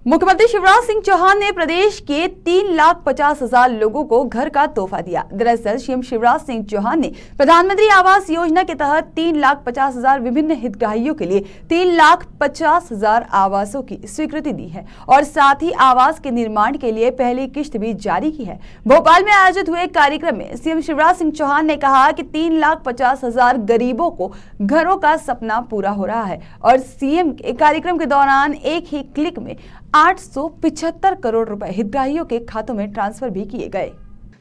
मुख्यमंत्री शिवराज सिंह चौहान ने प्रदेश के 3,50,000 लोगों को घर का तोहफा दिया। दरअसल सीएम शिवराज सिंह चौहान ने प्रधानमंत्री आवास योजना के तहत 3,50,000 विभिन्न हितग्राहियों के लिए 3,50,000 आवासों की स्वीकृति दी है और साथ ही आवास के निर्माण के लिए पहली किश्त भी जारी की है। भोपाल में आयोजित हुए कार्यक्रम में सीएम शिवराज सिंह चौहान ने कहा कि 3,50,000 गरीबों को घरों का सपना पूरा हो रहा है और सीएम के कार्यक्रम के दौरान एक ही क्लिक में 875 करोड़ रुपए हितग्राहियों के खातों में ट्रांसफर भी किए गए।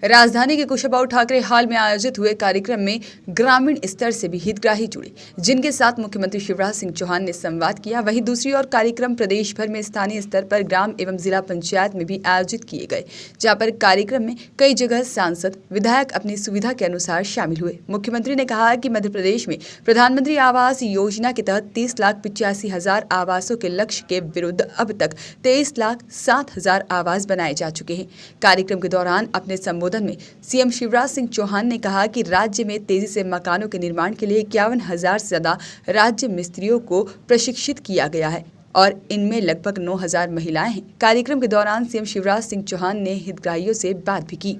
राजधानी के कुशाभाऊ ठाकरे हॉल में आयोजित हुए कार्यक्रम में ग्रामीण स्तर से भी हितग्राही जुड़े, जिनके साथ मुख्यमंत्री शिवराज सिंह चौहान ने संवाद किया। वहीं दूसरी ओर कार्यक्रम प्रदेश भर में स्थानीय स्तर पर ग्राम एवं जिला पंचायत में भी आयोजित किए गए, जहां पर कार्यक्रम में कई जगह सांसद विधायक अपनी सुविधा के अनुसार शामिल हुए। मुख्यमंत्री ने कहा कि मध्य प्रदेश में प्रधानमंत्री आवास योजना के तहत 30,85,000 आवासों के लक्ष्य के विरुद्ध अब तक 23,07,000 आवास बनाए जा चुके हैं। कार्यक्रम के दौरान अपने संबोधन में सीएम शिवराज सिंह चौहान ने कहा कि राज्य में तेजी से मकानों के निर्माण के लिए 51,000 से ज्यादा राज्य मिस्त्रियों को प्रशिक्षित किया गया है और इनमें लगभग 9,000 महिलाएं हैं। कार्यक्रम के दौरान सीएम शिवराज सिंह चौहान ने हितग्राहियों से बात भी की।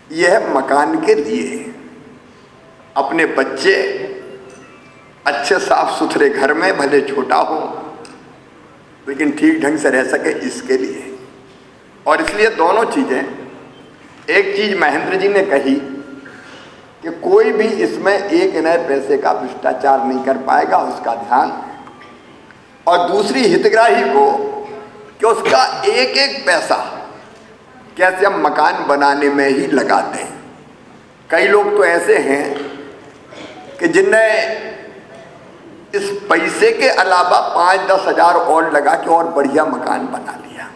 यह मकान के लिए अपने बच्चे अच्छे साफ सुथरे घर में, भले छोटा हो लेकिन ठीक ढंग से रह सके, इसके लिए। और इसलिए दोनों चीजें, एक चीज महेंद्र जी ने कही कि कोई भी इसमें एक नए पैसे का भ्रष्टाचार नहीं कर पाएगा, उसका ध्यान, और दूसरी हितग्राही को कि उसका एक एक पैसा कैसे हम मकान बनाने में ही लगाते हैं। कई लोग तो ऐसे हैं कि जिनने इस पैसे के अलावा 5-10 हज़ार और लगा के और बढ़िया मकान बना लिया।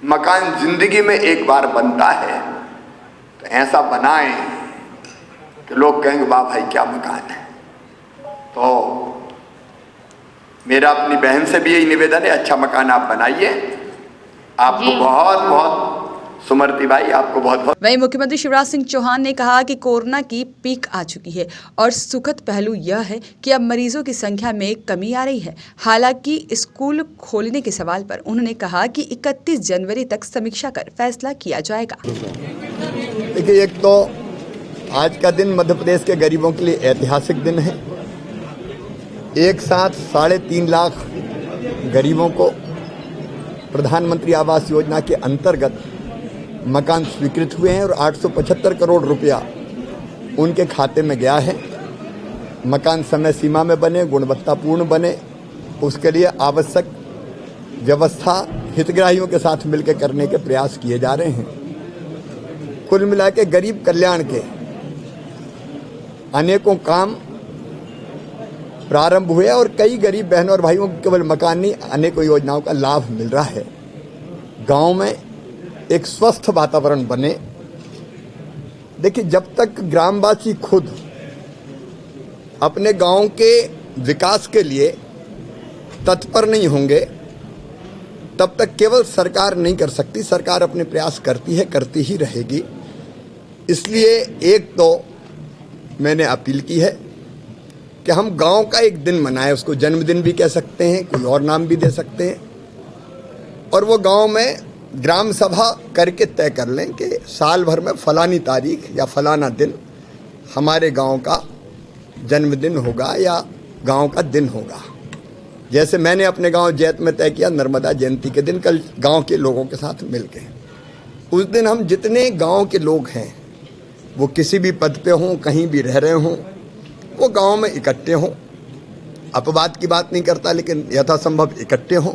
मकान जिंदगी में एक बार बनता है तो ऐसा बनाएं कि लोग कहेंगे वाह भाई क्या मकान है। तो मेरा अपनी बहन से भी यही निवेदन है, अच्छा मकान आप बनाइए। आपको बहुत बहुत सुमरती भाई, आपको बहुत बहुत। वहीं मुख्यमंत्री शिवराज सिंह चौहान ने कहा कि कोरोना की पीक आ चुकी है और सुखद पहलू यह है कि अब मरीजों की संख्या में कमी आ रही है। हालांकि स्कूल खोलने के सवाल पर उन्होंने कहा कि 31 जनवरी तक समीक्षा कर फैसला किया जाएगा। देखिए, एक तो आज का दिन मध्य प्रदेश के गरीबों के लिए ऐतिहासिक दिन है। एक साथ 3.5 लाख गरीबों को प्रधानमंत्री आवास योजना के अंतर्गत मकान स्वीकृत हुए हैं और 875 करोड़ रुपया उनके खाते में गया है। मकान समय सीमा में बने, गुणवत्तापूर्ण बने, उसके लिए आवश्यक व्यवस्था हितग्राहियों के साथ मिलकर करने के प्रयास किए जा रहे हैं। कुल मिला के गरीब कल्याण के अनेकों काम प्रारंभ हुए और कई गरीब बहनों और भाइयों को केवल मकान नहीं, अनेकों योजनाओं का लाभ मिल रहा है। गांव में एक स्वस्थ वातावरण बने। देखिए, जब तक ग्रामवासी खुद अपने गांव के विकास के लिए तत्पर नहीं होंगे, तब तक केवल सरकार नहीं कर सकती। सरकार अपने प्रयास करती है, करती ही रहेगी। इसलिए एक तो मैंने अपील की है कि हम गांव का एक दिन मनाएं, उसको जन्मदिन भी कह सकते हैं, कोई और नाम भी दे सकते हैं, और वो गांव में ग्राम सभा करके तय कर लें कि साल भर में फलानी तारीख या फलाना दिन हमारे गांव का जन्मदिन होगा या गांव का दिन होगा। जैसे मैंने अपने गांव जैत में तय किया नर्मदा जयंती के दिन, कल गांव के लोगों के साथ मिलके उस दिन हम जितने गांव के लोग हैं, वो किसी भी पद पे हों, कहीं भी रह रहे हों, वो गांव में इकट्ठे हों। अपवाद की बात नहीं करता, लेकिन यथासंभव इकट्ठे हों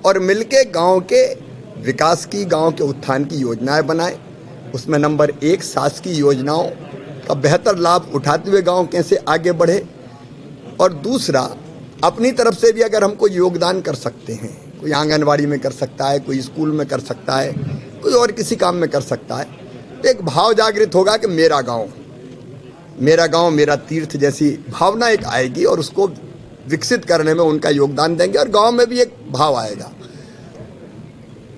और मिलके गांव के विकास की, गांव के उत्थान की योजनाएं बनाएं। उसमें नंबर 1 शासकीय योजनाओं का बेहतर लाभ उठाते हुए गांव कैसे आगे बढ़े, और दूसरा अपनी तरफ से भी अगर हम कोई योगदान कर सकते हैं, कोई आंगनवाड़ी में कर सकता है, कोई स्कूल में कर सकता है, कोई और किसी काम में कर सकता है, तो एक भाव जागृत होगा कि मेरा गांव मेरा तीर्थ जैसी भावना एक आएगी और उसको विकसित करने में उनका योगदान देंगे और गांव में भी एक भाव आएगा।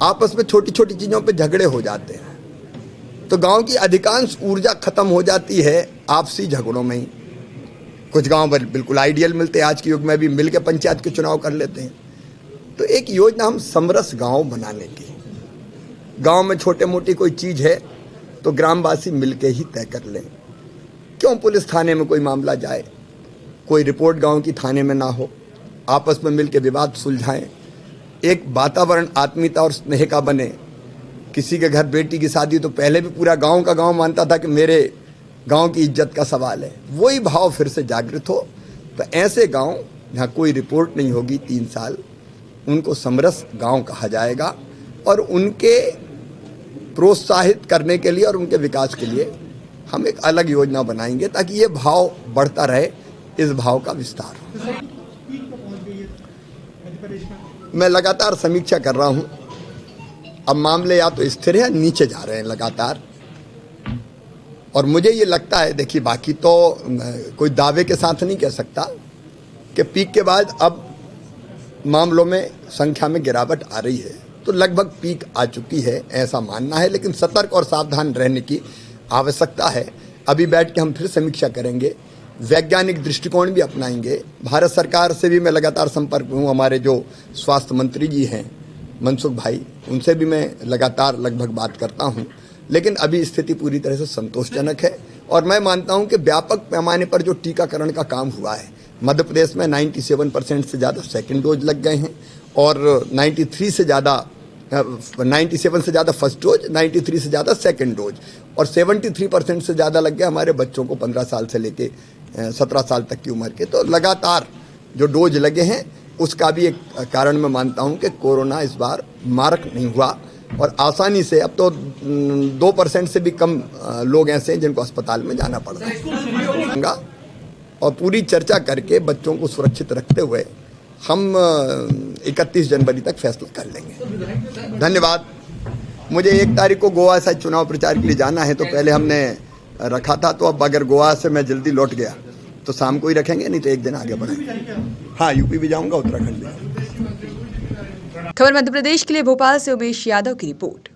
आपस में छोटी छोटी चीज़ों पे झगड़े हो जाते हैं तो गांव की अधिकांश ऊर्जा खत्म हो जाती है आपसी झगड़ों में ही। कुछ गांव बिल्कुल आइडियल मिलते हैं, आज के युग में भी मिल के पंचायत के चुनाव कर लेते हैं, तो एक योजना हम समरस गांव बनाने की, गांव में छोटे मोटी कोई चीज है तो ग्रामवासी मिलके ही तय कर लें। क्यों पुलिस थाने में कोई मामला जाए, कोई रिपोर्ट गांव की थाने में ना हो, आपस में मिलके विवाद सुलझाएं, एक वातावरण आत्मीयता और स्नेह का बने। किसी के घर बेटी की शादी तो पहले भी पूरा गांव का गांव मानता था कि मेरे गांव की इज्जत का सवाल है, वही भाव फिर से जागृत हो। तो ऐसे गांव जहाँ कोई रिपोर्ट नहीं होगी 3 साल, उनको समरस गांव कहा जाएगा और उनके प्रोत्साहित करने के लिए और उनके विकास के लिए हम एक अलग योजना बनाएंगे ताकि ये भाव बढ़ता रहे, इस भाव का विस्तार हो। मैं लगातार समीक्षा कर रहा हूँ, अब मामले या तो स्थिर है, नीचे जा रहे हैं लगातार, और मुझे ये लगता है, देखिए बाकी तो कोई दावे के साथ नहीं कह सकता कि पीक के बाद अब मामलों में संख्या में गिरावट आ रही है, तो लगभग पीक आ चुकी है ऐसा मानना है, लेकिन सतर्क और सावधान रहने की आवश्यकता है। अभी बैठ के हम फिर समीक्षा करेंगे, वैज्ञानिक दृष्टिकोण भी अपनाएंगे। भारत सरकार से भी मैं लगातार संपर्क में हूँ, हमारे जो स्वास्थ्य मंत्री जी हैं मनसुख भाई, उनसे भी मैं लगातार लगभग बात करता हूँ, लेकिन अभी स्थिति पूरी तरह से संतोषजनक है। और मैं मानता हूँ कि व्यापक पैमाने पर जो टीकाकरण का काम हुआ है, मध्य प्रदेश में 97% से ज़्यादा सेकेंड डोज लग गए हैं और 97 से ज़्यादा फर्स्ट डोज, 93 से ज़्यादा सेकेंड डोज, और 73% से ज़्यादा लग गए हमारे बच्चों को 15 साल से लेके 17 साल तक की उम्र के। तो लगातार जो डोज लगे हैं उसका भी एक कारण मैं मानता हूं कि कोरोना इस बार मारक नहीं हुआ और आसानी से, अब तो 2% से भी कम लोग ऐसे हैं जिनको अस्पताल में जाना पड़ रहा है। और पूरी चर्चा करके बच्चों को सुरक्षित रखते हुए हम 31 जनवरी तक फैसला कर लेंगे। धन्यवाद। मुझे 1 तारीख को गोवा से चुनाव प्रचार के लिए जाना है, तो पहले हमने रखा था, तो अब अगर गोवा से मैं जल्दी लौट गया तो शाम को ही रखेंगे, नहीं तो एक दिन आगे बढ़ेंगे। हाँ, यूपी भी जाऊंगा, उत्तराखंड भी। खबर मध्य प्रदेश के लिए भोपाल से उमेश यादव की रिपोर्ट।